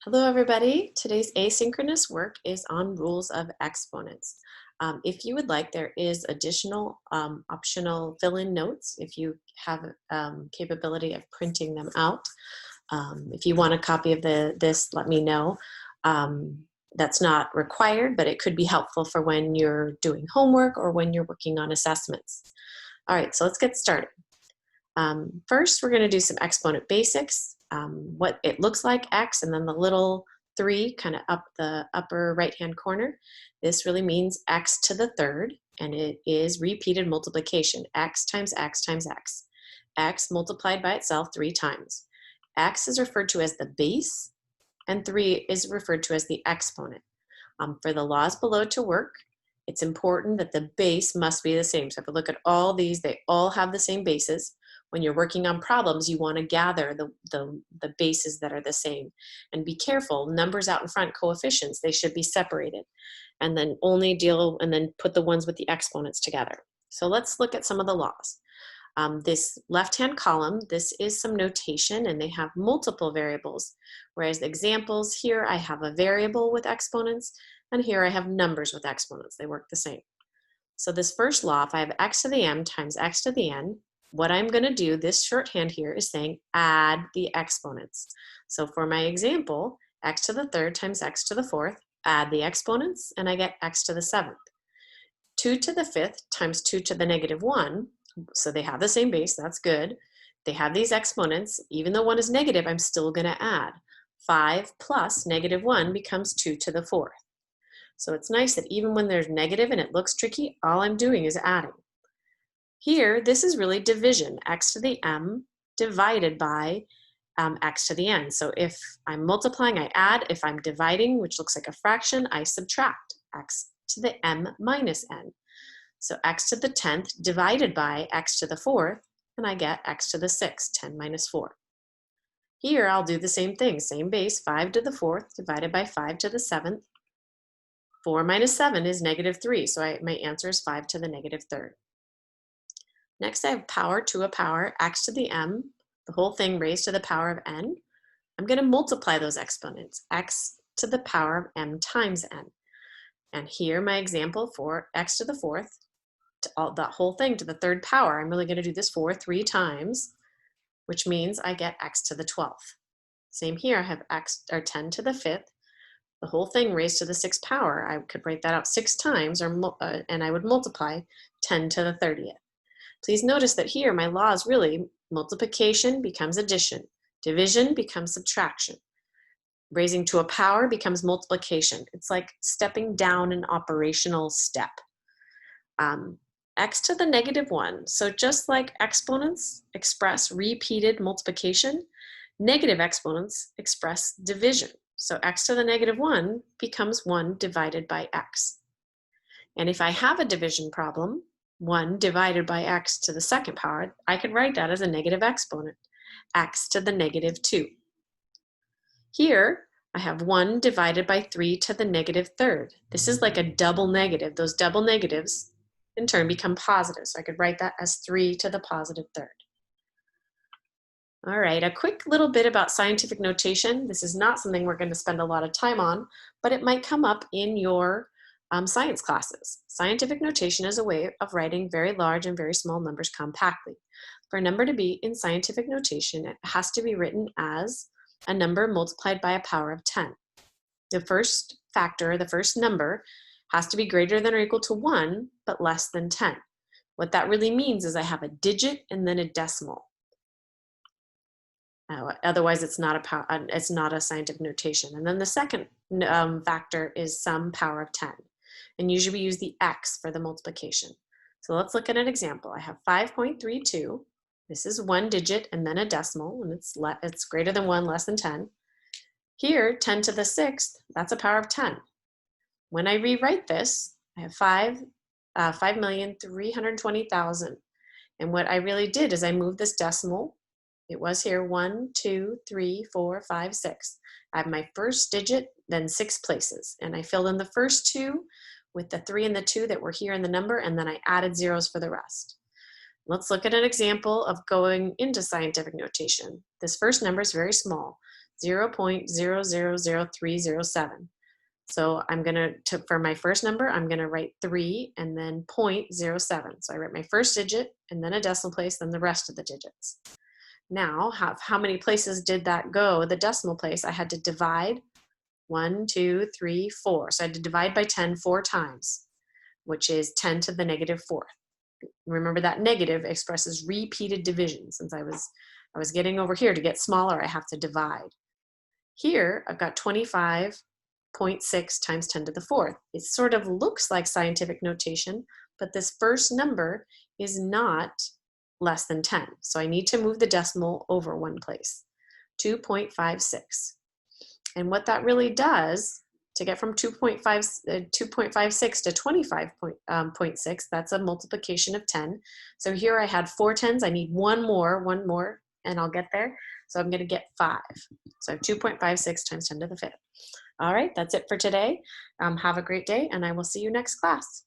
Hello, everybody. Today's asynchronous work is on rules of exponents. If you would like, there is additional optional fill-in notes if you have capability of printing them out. If you want a copy of this, let me know. That's not required, but it could be helpful for when you're doing homework or when you're working on assessments. All right, so let's get started. First, we're going to do some exponent basics, what it looks like, x, and then the little 3 kind of up the upper right-hand corner. This really means x to the third, and it is repeated multiplication, x times x times x. X multiplied by itself 3 times. X is referred to as the base, and 3 is referred to as the exponent. For the laws below to work, it's important that the base must be the same. So if we look at all these, they all have the same bases. When you're working on problems, you want to gather the bases that are the same. And be careful, numbers out in front, coefficients, they should be separated. And then put the ones with the exponents together. So let's look at some of the laws. This left-hand column, this is some notation, and they have multiple variables. Whereas the examples here, I have a variable with exponents, and here I have numbers with exponents. They work the same. So this first law, if I have x to the m times x to the n, what I'm going to do, this shorthand here is saying add the exponents. So for my example, x to the third times x to the fourth, add the exponents, and I get x to the seventh. 2 to the fifth times 2 to the negative 1, so they have the same base, that's good. They have these exponents. Even though one is negative, I'm still going to add. 5 plus negative 1 becomes 2 to the fourth. So it's nice that even when there's negative and it looks tricky, all I'm doing is adding. Here, this is really division, x to the m divided by x to the n. So if I'm multiplying, I add. If I'm dividing, which looks like a fraction, I subtract, x to the m minus n. So x to the 10th divided by x to the 4th, and I get x to the 6th, 10 minus 4. Here, I'll do the same thing, same base, 5 to the 4th divided by 5 to the 7th. 4 minus 7 is negative 3, so my answer is 5 to the negative third. Next, I have power to a power, x to the m, the whole thing raised to the power of n. I'm going to multiply those exponents, x to the power of m times n. And here, my example for x to the 4th, that whole thing to the third power, I'm really going to do this 3 times, which means I get x to the 12th. Same here, I have 10 to the 5th, the whole thing raised to the 6th power. I could write that out 6 times, and I would multiply 10 to the 30th. Please notice that here my law is really multiplication becomes addition, division becomes subtraction, raising to a power becomes multiplication. It's like stepping down an operational step. X to the negative 1. So just like exponents express repeated multiplication, negative exponents express division. So x to the negative 1 becomes 1 divided by x. And if I have a division problem, 1 divided by x to the 2nd power, I could write that as a negative exponent, x to the negative 2. Here, I have 1 divided by 3 to the negative third. This is like a double negative. Those double negatives, in turn, become positive. So I could write that as 3 to the positive third. All right, a quick little bit about scientific notation. This is not something we're going to spend a lot of time on, but it might come up in your science classes. Scientific notation is a way of writing very large and very small numbers compactly. For a number to be in scientific notation, it has to be written as a number multiplied by a power of 10. The first factor, the first number, has to be greater than or equal to 1, but less than 10. What that really means is I have a digit and then a decimal. Otherwise, it's not a scientific notation. And then the second factor is some power of 10. And usually we use the x for the multiplication. So let's look at an example. I have 5.32. This is one digit and then a decimal, and it's greater than 1, less than 10. Here, 10 to the 6th, that's a power of 10. When I rewrite this, I have 5,320,000. And what I really did is I moved this decimal. It was here 1, 2, 3, 4, 5, 6. I have my first digit, then 6 places. And I filled in the first 2 with the 3 and the 2 that were here in the number, and then I added zeros for the rest. Let's look at an example of going into scientific notation. This first number is very small. 0.000307. So I'm gonna, for my first number, I'm gonna write 3 and then 0.07. So I write my first digit and then a decimal place, then the rest of the digits. Now, how many places did that go? The decimal place, I had to divide 1, 2, 3, 4. So I had to divide by 10 4 times, which is 10 to the negative fourth. Remember that negative expresses repeated division. Since I was getting over here to get smaller, I have to divide. Here, I've got 25.6 times 10 to the fourth. It sort of looks like scientific notation, but this first number is not less than 10. So I need to move the decimal over one place, 2.56. And what that really does, to get from 2.56 to 25.6, that's a multiplication of 10. So here I had 4 tens, I need one more, and I'll get there. So I'm gonna get 5. So I have 2.56 times 10 to the 5th. All right, that's it for today. Have a great day, and I will see you next class.